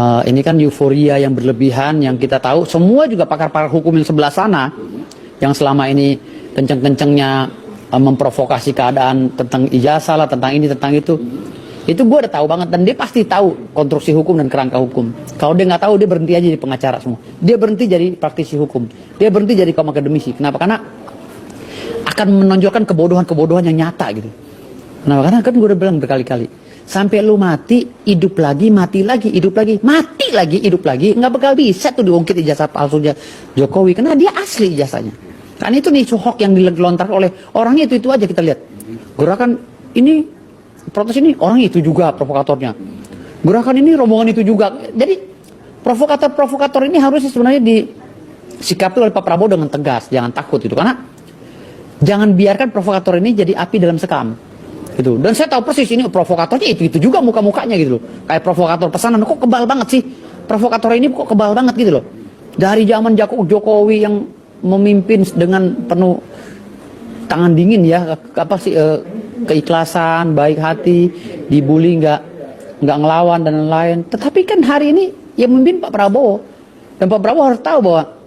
Ini kan euforia yang berlebihan yang kita tahu semua juga pakar-pakar hukum yang sebelah sana yang selama ini kenceng-kencengnya memprovokasi keadaan tentang ijazah lah, tentang ini, tentang itu gue udah tahu banget dan dia pasti tahu konstruksi hukum dan kerangka hukum. Kalau dia nggak tahu, dia berhenti aja jadi pengacara semua. Dia berhenti jadi praktisi hukum. Dia berhenti jadi kaum akademisi. Kenapa? Karena akan menonjolkan kebodohan-kebodohan yang nyata gitu. Kenapa? Karena kan gue udah bilang berkali-kali, sampai lu mati, hidup lagi, mati lagi, hidup lagi, mati lagi, hidup lagi, nggak bakal bisa tuh diungkit ijazah palsunya Jokowi, karena dia asli ijazahnya. Kan itu nih isu hoax yang dilontarkan oleh orangnya itu aja. Kita lihat gerakan ini, protes ini orang itu juga provokatornya, gerakan ini rombongan itu juga. Jadi provokator ini harusnya sebenarnya disikapi oleh Pak Prabowo dengan tegas, jangan takut itu, karena jangan biarkan provokator ini jadi api dalam sekam gitu. Dan saya tahu persis ini provokatornya itu juga muka-mukanya gitu loh. Kayak provokator pesanan kok kebal banget sih. Provokator ini kok kebal banget gitu loh. Dari zaman Jokowi yang memimpin dengan penuh tangan dingin ya, keikhlasan, baik hati, dibully nggak ngelawan dan lain-lain. Tetapi kan hari ini yang memimpin Pak Prabowo. Dan Pak Prabowo harus tahu bahwa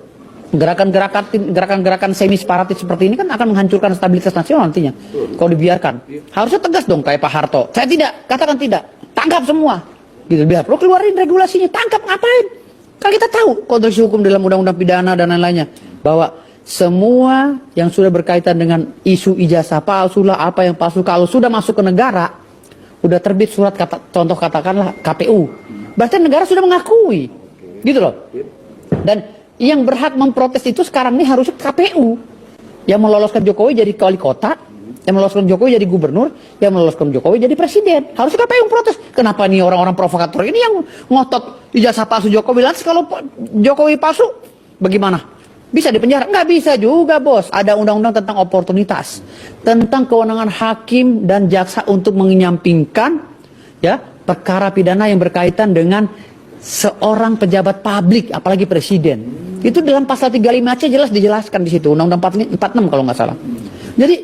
gerakan-gerakan semi separatis seperti ini kan akan menghancurkan stabilitas nasional nantinya kalau dibiarkan. Harusnya tegas dong kayak Pak Harto. Saya tidak, katakan tidak, tangkap semua gitu. Biar lo keluarin regulasinya, tangkap ngapain? Kan kita tahu konstruksi hukum dalam undang-undang pidana dan lain-lainnya bahwa semua yang sudah berkaitan dengan isu ijazah palsu lah, apa yang palsu, kalau sudah masuk ke negara, udah terbit surat contoh katakanlah KPU, berarti negara sudah mengakui gitu loh. Dan yang berhak memprotes itu sekarang ini harusnya KPU yang meloloskan Jokowi jadi wali kota, yang meloloskan Jokowi jadi gubernur, yang meloloskan Jokowi jadi presiden. Harusnya KPU yang protes. Kenapa nih orang-orang provokator ini yang ngotot ijazah palsu Jokowi? Lantas kalau Jokowi palsu bagaimana? Bisa dipenjara? Nggak bisa juga, bos. Ada undang-undang tentang oportunitas, tentang kewenangan hakim dan jaksa untuk menyampingkan ya perkara pidana yang berkaitan dengan seorang pejabat publik, apalagi presiden. Itu dalam pasal 35C jelas dijelaskan di situ, Undang-Undang 46 kalau nggak salah. Jadi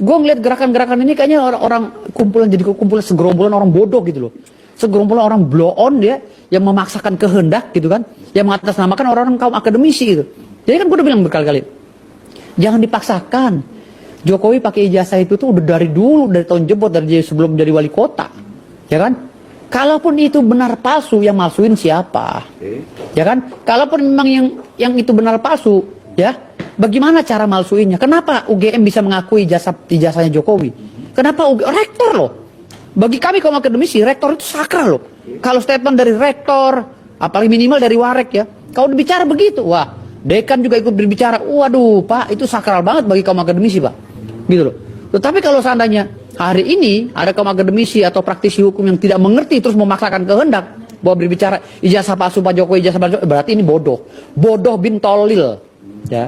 gue ngeliat gerakan-gerakan ini kayaknya orang kumpulan, jadi kumpulan segerombolan orang bodoh gitu loh. Segerombolan orang blow on dia yang memaksakan kehendak gitu kan, yang mengatasnamakan orang-orang kaum akademisi gitu. Jadi kan gue udah bilang berkali-kali, jangan dipaksakan. Jokowi pakai ijazah itu tuh udah dari dulu, dari tahun jebot, dari sebelum jadi wali kota, ya kan? Kalaupun itu benar palsu, yang malsuin siapa? Ya kan? Kalaupun memang yang itu benar palsu, ya, bagaimana cara malsuinnya? Kenapa UGM bisa mengakui ijazahnya Jokowi? Kenapa rektor loh? Bagi kami kaum akademisi, rektor itu sakral loh. Kalau statement dari rektor, apalagi minimal dari Warek ya, kalau bicara begitu, wah, dekan juga ikut berbicara. Waduh, Pak, itu sakral banget bagi kaum akademisi, Pak. Gitu loh. Tetapi kalau seandainya hari ini ada kaum akademisi atau praktisi hukum yang tidak mengerti terus memaksakan kehendak bahwa berbicara ijazah palsu Pak Jokowi, ijazah palsu, berarti ini bodoh bin tolil, ya.